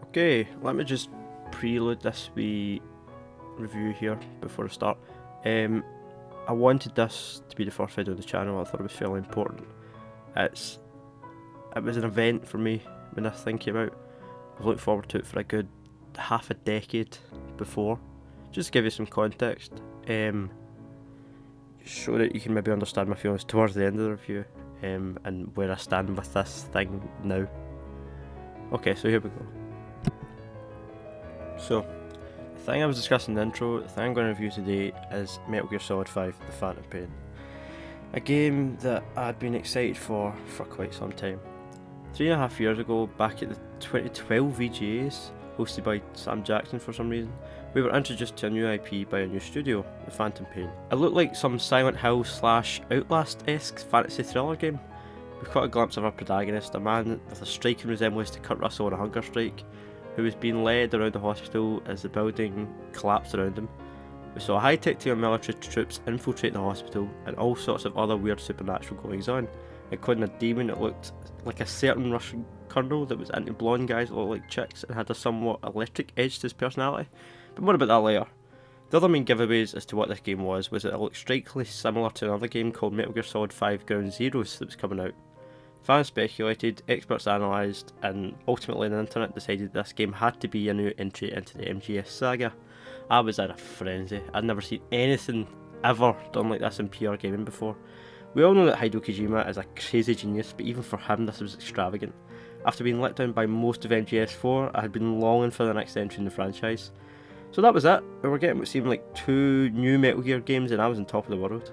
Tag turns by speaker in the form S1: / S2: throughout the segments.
S1: Okay, let me just preload this wee review here before I start. I wanted this to be the first video on the channel. I thought it was fairly important. It was an event for me when this thing came out. I've looked forward to it for a good half a decade before. Just to give you some context, so that you can maybe understand my feelings towards the end of the review, and where I stand with this thing now. Okay, so here we go. So, the thing I was discussing in the intro, the thing I'm going to review today is Metal Gear Solid 5, The Phantom Pain. A game that I'd been excited for quite some time. 3.5 years ago, back at the 2012 VGAs, hosted by Sam Jackson for some reason, we were introduced to a new IP by a new studio, The Phantom Pain. It looked like some Silent Hill / Outlast-esque fantasy thriller game. We caught a glimpse of our protagonist, a man with a striking resemblance to Kurt Russell on a hunger strike, who was being led around the hospital as the building collapsed around him. We saw a high-tech team of military troops infiltrate the hospital, and all sorts of other weird supernatural goings on, including a demon that looked like a certain Russian colonel that was into blonde guys that looked like chicks and had a somewhat electric edge to his personality. But more about that later. The other main giveaways as to what this game was that it looked strikingly similar to another game called Metal Gear Solid 5 Ground Zeroes that was coming out. Fans speculated, experts analysed, and ultimately the internet decided this game had to be a new entry into the MGS saga. I was in a frenzy. I'd never seen anything ever done like this in PR gaming before. We all know that Hideo Kojima is a crazy genius, but even for him this was extravagant. After being let down by most of MGS4, I had been longing for the next entry in the franchise. So that was it. We were getting what seemed like 2 new Metal Gear games and I was on top of the world.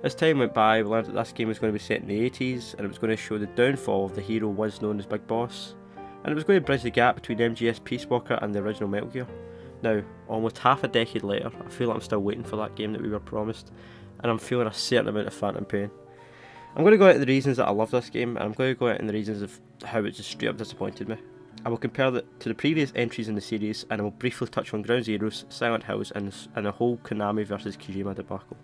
S1: As time went by, we learned that this game was going to be set in the 80s, and it was going to show the downfall of the hero once known as Big Boss, and it was going to bridge the gap between MGS Peace Walker and the original Metal Gear. Now, almost half a decade later, I feel like I'm still waiting for that game that we were promised, and I'm feeling a certain amount of phantom pain. I'm going to go into the reasons that I love this game, and I'm going to go into the reasons of how it just straight up disappointed me. I will compare it to the previous entries in the series, and I will briefly touch on Ground Zeroes, Silent Hills, and the whole Konami vs Kojima debacle.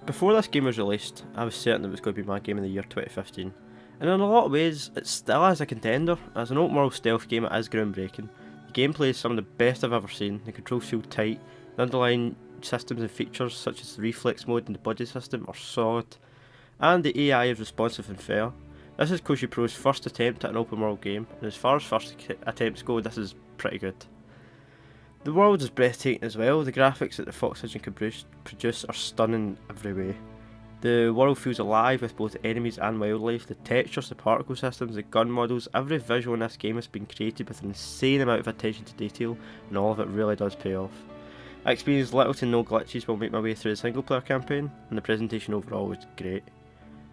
S1: Before this game was released, I was certain it was going to be my game of the year 2015, and in a lot of ways it still is a contender. As an open world stealth game it is groundbreaking. The gameplay is some of the best I've ever seen, the controls feel tight, the underlying systems and features such as the reflex mode and the buddy system are solid, and the AI is responsive and fair. This is Koji Pro's first attempt at an open world game, and as far as first attempts go, this is pretty good. The world is breathtaking as well. The graphics that the Fox Engine can produce are stunning every way. The world feels alive with both enemies and wildlife. The textures, the particle systems, the gun models, every visual in this game has been created with an insane amount of attention to detail, and all of it really does pay off. I experienced little to no glitches while making my way through the single player campaign, and the presentation overall was great.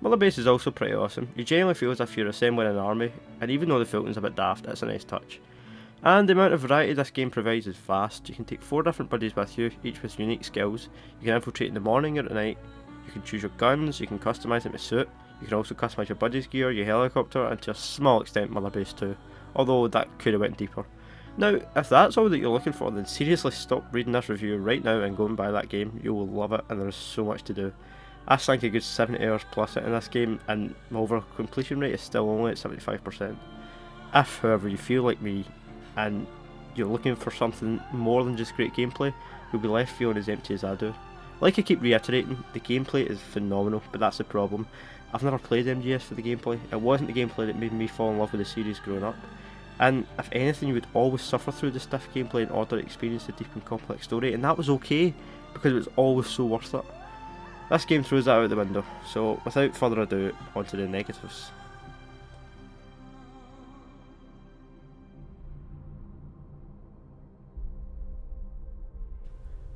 S1: Mother Base is also pretty awesome. You genuinely feel as if you're assembling an army, and even though the filton's a bit daft, it's a nice touch. And the amount of variety this game provides is vast. You can take 4 different buddies with you, each with unique skills. You can infiltrate in the morning or at night. You can choose your guns, you can customise them to suit. You can also customise your buddy's gear, your helicopter, and to a small extent Mother Base too, although that could have went deeper. Now, if that's all that you're looking for, then seriously stop reading this review right now and go and buy that game. You will love it, and there is so much to do. I sank a good 70 hours plus in this game, and my overall completion rate is still only at 75%. If, however, you feel like me, and you're looking for something more than just great gameplay, you'll be left feeling as empty as I do. Like I keep reiterating, the gameplay is phenomenal, but that's the problem. I've never played MGS for the gameplay. It wasn't the gameplay that made me fall in love with the series growing up. And if anything, you would always suffer through the stiff gameplay in order to experience the deep and complex story, and that was okay, because it was always so worth it. This game throws that out the window, so without further ado, onto the negatives.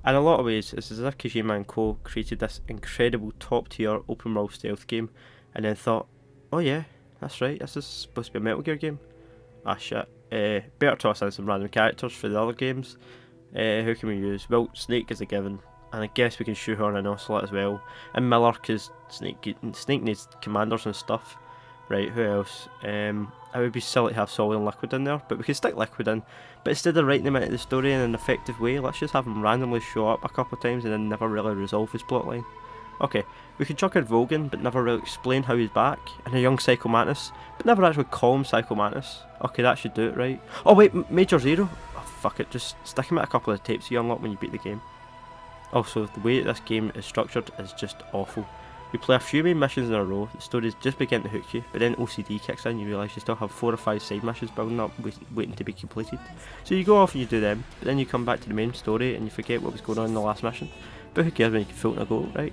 S1: In a lot of ways, it's as if Kojima and Co created this incredible top tier open world stealth game and then thought, oh yeah, that's right, this is supposed to be a Metal Gear game. Ah shit, better toss in some random characters for the other games. Who can we use? Well, Snake is a given, and I guess we can shoehorn in Ocelot as well, and Miller because Snake needs commanders and stuff. Right, who else? It would be silly to have Solid and Liquid in there, but we could stick Liquid in. But instead of writing him into the story in an effective way, let's just have him randomly show up a couple of times and then never really resolve his plotline. Okay, we could chuck in Vogan, but never really explain how he's back, and a young Psycho Mantis, but never actually call him Psycho Mantis. Okay, that should do it, right? Oh wait, Major Zero? Oh fuck it, just stick him at a couple of tapes you unlock when you beat the game. Also, the way that this game is structured is just awful. You play a few main missions in a row, the stories just begin to hook you, but then OCD kicks in, you realise you still have 4 or 5 side missions building up, waiting to be completed. So you go off and you do them, but then you come back to the main story and you forget what was going on in the last mission. But who cares when you can filter a goal, right?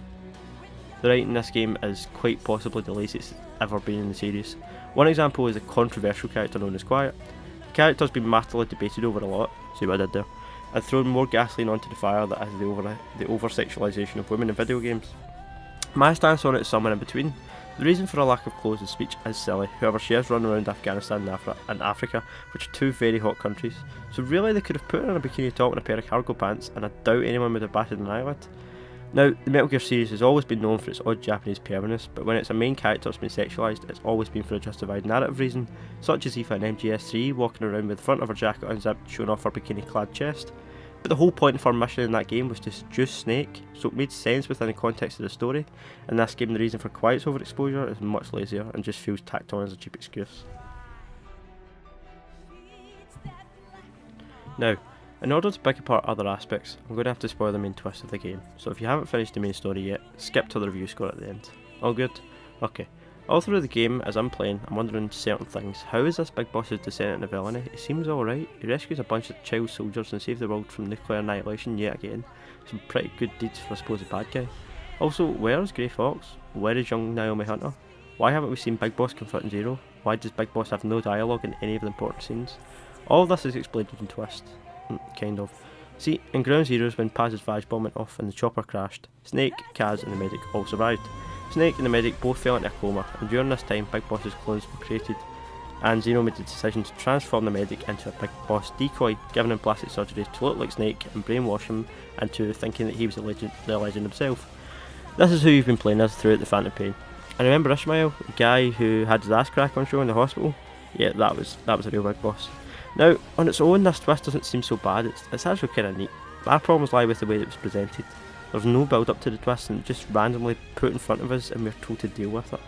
S1: The writing in this game is quite possibly the laziest it's ever been in the series. One example is a controversial character known as Quiet. The character has been massively debated over a lot, see what I did there, and thrown more gasoline onto the fire that is the over-sexualisation of women in video games. My stance on it is somewhere in between. The reason for a lack of clothes and speech is silly, however she is running around Afghanistan and Africa, which are 2 very hot countries, so really they could have put her in a bikini top and a pair of cargo pants, and I doubt anyone would have batted an eyelid. Now, the Metal Gear series has always been known for its odd Japanese perverness, but when it's a main character that's been sexualised, it's always been for a justified narrative reason, such as Aoife in MGS3 walking around with the front of her jacket unzipped showing off her bikini-clad chest. But the whole point of her mission in that game was to seduce Snake, so it made sense within the context of the story. In this game, the reason for Quiet's overexposure is much lazier and just feels tacked on as a cheap excuse. Now, in order to pick apart other aspects, I'm going to have to spoil the main twist of the game, so if you haven't finished the main story yet, skip to the review score at the end. All good? Okay. All through the game, as I'm playing, I'm wondering certain things. How is this big boss's descent into villainy? He seems alright. He rescues a bunch of child soldiers and saves the world from nuclear annihilation yet again. Some pretty good deeds for a supposed bad guy. Also, where is Grey Fox? Where is young Naomi Hunter? Why haven't we seen Big Boss confronting Zero? Why does Big Boss have no dialogue in any of the important scenes? All of this is explained in twist. Kind of. See, in Ground Zeroes, when Paz's Vaj bomb went off and the chopper crashed, Snake, Kaz and the medic all survived. Snake and the medic both fell into a coma, and during this time Big Boss's clones were created, and Zeno made the decision to transform the medic into a Big Boss decoy, giving him plastic surgery to look like Snake and brainwash him into thinking that he was the legend himself. This is who you've been playing as throughout the Phantom Pain. And remember Ishmael, the guy who had his ass crack on show in the hospital? Yeah, that was a real Big Boss. Now, on its own, this twist doesn't seem so bad, it's actually kind of neat. My problems lie with the way that it was presented. There's no build up to the twist and just randomly put in front of us and we're told to deal with it.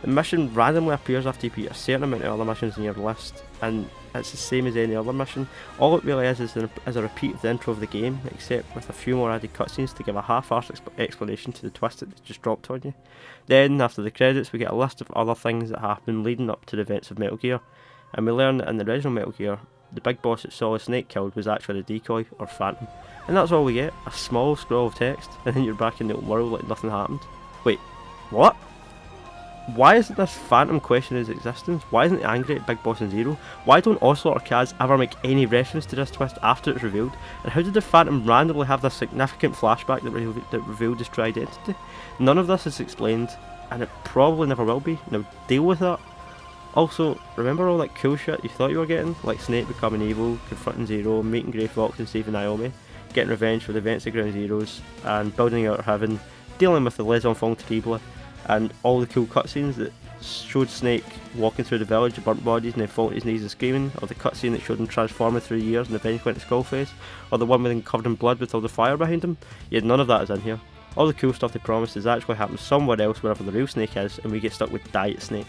S1: The mission randomly appears after you beat a certain amount of other missions in your list, and it's the same as any other mission. All it really is a repeat of the intro of the game, except with a few more added cutscenes to give a half-arsed explanation to the twist that just dropped on you. Then, after the credits, we get a list of other things that happen leading up to the events of Metal Gear, and we learn that in the original Metal Gear, the big boss that Solid Snake killed was actually the decoy, or Phantom. And that's all we get, a small scroll of text, and then you're back in the old world like nothing happened. Wait, what? Why isn't this Phantom question his existence? Why isn't he angry at Big Boss and Zero? Why don't Ocelot or Kaz ever make any reference to this twist after it's revealed? And how did the Phantom randomly have this significant flashback that revealed his true identity? None of this is explained, and it probably never will be. Now deal with it. Also, remember all that cool shit you thought you were getting? Like Snake becoming evil, confronting Zero, meeting Grey Fox and saving Naomi, getting revenge for the events of Ground Zeroes, and building out Heaven, dealing with the Les Enfants Terribles, and all the cool cutscenes that showed Snake walking through the village of burnt bodies and then falling to his knees and screaming, or the cutscene that showed him transforming through the years and eventually went to Skullface, or the one with him covered in blood with all the fire behind him. Yeah, none of that is in here. All the cool stuff they promised is actually happening somewhere else wherever the real Snake is, and we get stuck with Diet Snake.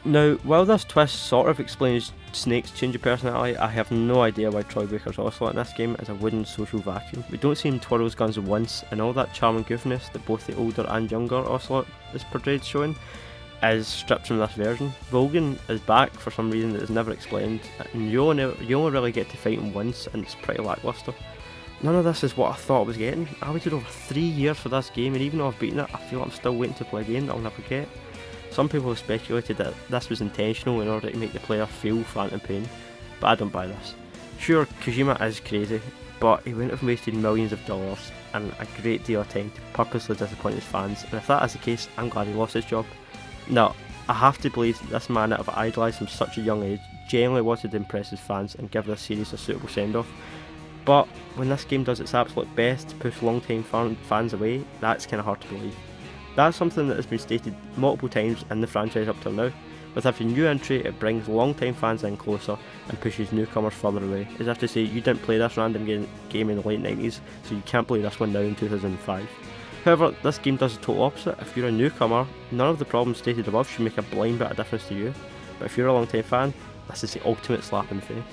S1: Now, while this twist sort of explains Snake's change of personality, I have no idea why Troy Baker's Ocelot in this game is a wooden social vacuum. We don't see him twirl his guns once, and all that charm and goofiness that both the older and younger Ocelot is portrayed showing is stripped from this version. Vogan is back for some reason that is never explained, and you only really get to fight him once, and it's pretty lackluster. None of this is what I thought I was getting. I waited over 3 years for this game, and even though I've beaten it, I feel like I'm still waiting to play a game that I'll never get. Some people have speculated that this was intentional in order to make the player feel Phantom Pain, but I don't buy this. Sure, Kojima is crazy, but he wouldn't have wasted millions of dollars and a great deal of time to purposely disappoint his fans, and if that is the case, I'm glad he lost his job. No, I have to believe that this man that I've idolised from such a young age genuinely wanted to impress his fans and give this series a suitable send-off. But when this game does its absolute best to push long-time fans away, that's kind of hard to believe. That's something that has been stated multiple times in the franchise up till now. With every new entry, it brings long-time fans in closer and pushes newcomers further away, as if to say you didn't play this random game in the late 90s, so you can't play this one now in 2005. However, this game does the total opposite. If you're a newcomer, none of the problems stated above should make a blind bit of difference to you, but if you're a long-time fan, this is the ultimate slap in the face.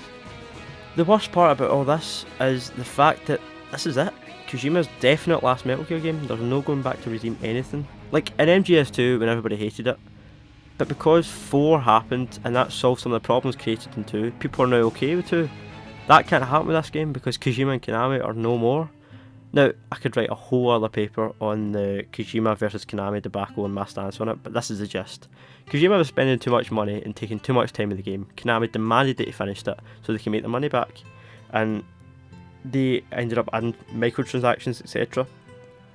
S1: The worst part about all this is the fact that this is it. Kojima's definite last Metal Gear game. There's no going back to redeem anything. Like in MGS2 when everybody hated it, but because 4 happened and that solved some of the problems created in 2, people are now okay with 2. That can't happen with this game because Kojima and Konami are no more. Now, I could write a whole other paper on the Kojima versus Konami debacle and my stance on it, but this is the gist. Kojima was spending too much money and taking too much time in the game. Konami demanded that he finished it so they can make their money back, and they ended up adding microtransactions, etc.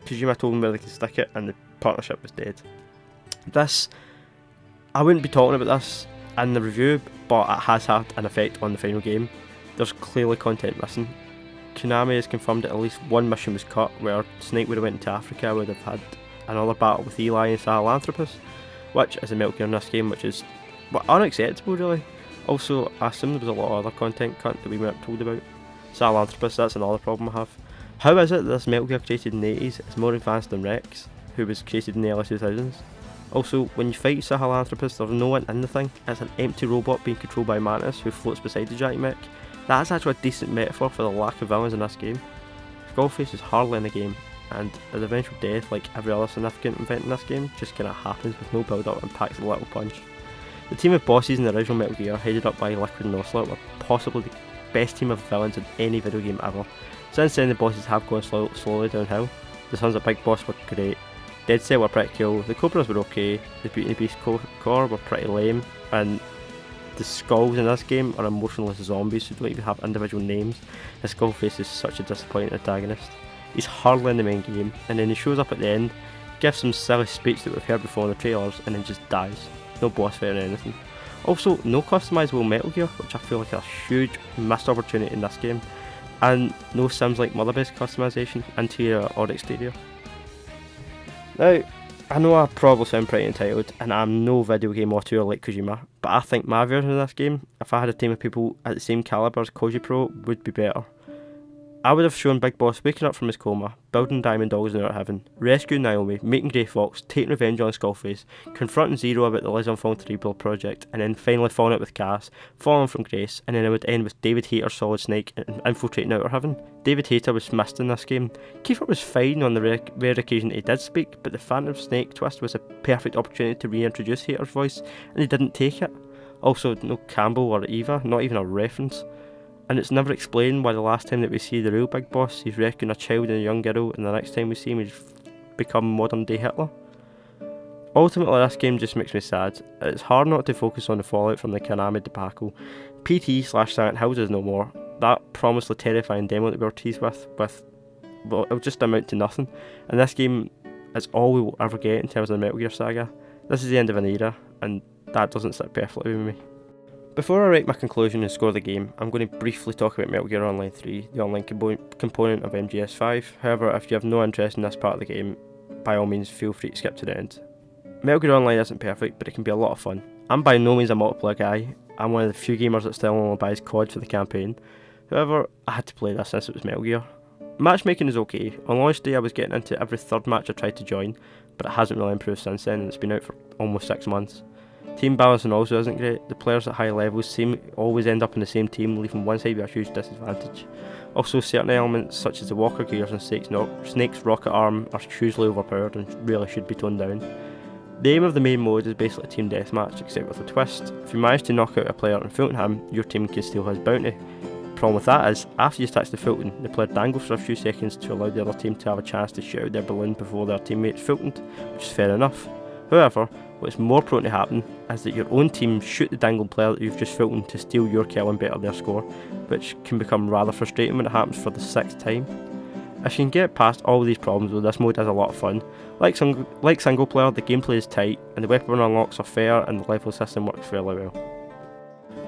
S1: Kojima told them where they could stick it, and the partnership was dead. I wouldn't be talking about this in the review, but it has had an effect on the final game. There's clearly content missing. Konami has confirmed that at least one mission was cut, where Snake would have went into Africa, would have had another battle with Eli and Sahelanthropus, which is a Metal Gear in this game, which is unacceptable really. Also, I assume there was a lot of other content cut that we weren't told about. Sahelanthropus, that's another problem I have. How is it that this Metal Gear created in the 80s is more advanced than Rex, who was created in the early 2000s? Also, when you fight Sahelanthropus, there's no one in the thing. It's an empty robot being controlled by Mantis who floats beside the giant mech. That's actually a decent metaphor for the lack of villains in this game. Skullface is hardly in the game, and his eventual death, like every other significant event in this game, just kinda happens with no build up and packs a little punch. The team of bosses in the original Metal Gear, headed up by Liquid and Ocelot, were possibly the best team of villains in any video game ever. Since then, the bosses have gone slowly downhill. The Sons of Big Boss were great, Dead Cell were pretty cool, the Cobras were okay, the Beauty and the Beast Corps were pretty lame, and the skulls in this game are emotionless zombies who don't even have individual names. The Skullface is such a disappointing antagonist. He's hardly in the main game, and then he shows up at the end, gives some silly speech that we've heard before in the trailers, and then just dies. No boss fight or anything. Also, no customisable Metal Gear, which I feel like a huge missed opportunity in this game, and no Sims like mother-based customisation, interior or exterior. Now, I know I probably sound pretty entitled, and I'm no video game auteur like Kojima, but I think my version of this game, if I had a team of people at the same calibre as Koji Pro, would be better. I would have shown Big Boss waking up from his coma, building diamond dogs in Outer Heaven, rescuing Naomi, making Grey Fox, taking revenge on Skullface, confronting Zero about the Les Enfants Terribles project, and then finally falling out with Cass, falling from grace, and then it would end with David Hayter's Solid Snake infiltrating Outer Heaven. David Hayter was missed in this game. Kiefer was fine on the rare occasion he did speak, but the Phantom Snake twist was a perfect opportunity to reintroduce Hayter's voice, and he didn't take it. Also, no Campbell or Eva, not even a reference. And it's never explained why the last time that we see the real Big Boss, he's rescuing a child and a young girl, and the next time we see him, he's become modern day Hitler. Ultimately, this game just makes me sad. It's hard not to focus on the fallout from the Konami debacle. PT/Silent Hills is no more. That promised terrifying demo that we were teased with, well, it'll just amount to nothing. And this game is all we will ever get in terms of the Metal Gear saga. This is the end of an era, and that doesn't sit perfectly with me. Before I write my conclusion and score the game, I'm going to briefly talk about Metal Gear Online 3, the online component of MGS5. However, if you have no interest in this part of the game, by all means feel free to skip to the end. Metal Gear Online isn't perfect, but it can be a lot of fun. I'm by no means a multiplayer guy. I'm one of the few gamers that still only buys COD for the campaign. However, I had to play this since it was Metal Gear. Matchmaking is okay. On launch day I was getting into every third match I tried to join, but it hasn't really improved since then, and it's been out for almost 6 months. Team balancing also isn't great. The players at high levels seem always end up in the same team, leaving one side with a huge disadvantage. Also, certain elements such as the walker gears and Snake's rocket arm are hugely overpowered and really should be toned down. The aim of the main mode is basically a team deathmatch, except with a twist. If you manage to knock out a player and Fulton him, your team can steal his bounty. The problem with that is, after you touch the Fulton, the player dangles for a few seconds to allow the other team to have a chance to shoot out their balloon before their teammates Fultoned, which is fair enough. However, what's more prone to happen is that your own team shoot the dangled player that you've just Fultoned to steal your kill and better their score, which can become rather frustrating when it happens for the 6th time. If you can get past all these problems though, this mode is a lot of fun. Like single player, the gameplay is tight, and the weapon unlocks are fair, and the level system works fairly well.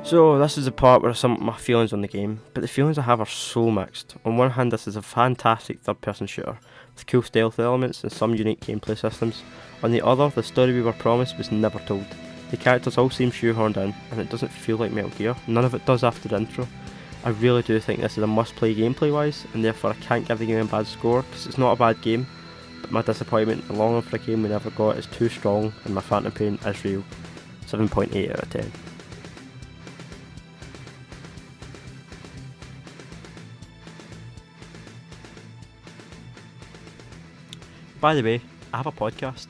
S1: So this is the part where some of my feelings on the game, but the feelings I have are so mixed. On one hand, this is a fantastic third-person shooter, with cool stealth elements and some unique gameplay systems. On the other, the story we were promised was never told. The characters all seem shoehorned in, and it doesn't feel like Metal Gear. None of it does after the intro. I really do think this is a must-play gameplay-wise, and therefore I can't give the game a bad score, because it's not a bad game, but my disappointment and longing for a game we never got is too strong, and my phantom pain is real. 7.8 out of 10. By the way, I have a podcast.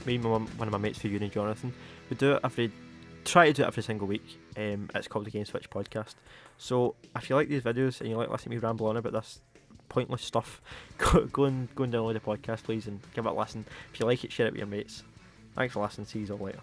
S1: Me and one of my mates for uni, Jonathan, we try to do it every single week. It's called the Gameswitch podcast. So if you like these videos and you like listening to me ramble on about this pointless stuff, go and download the podcast, please, and give it a listen. If you like it, share it with your mates. Thanks for listening. See you all later.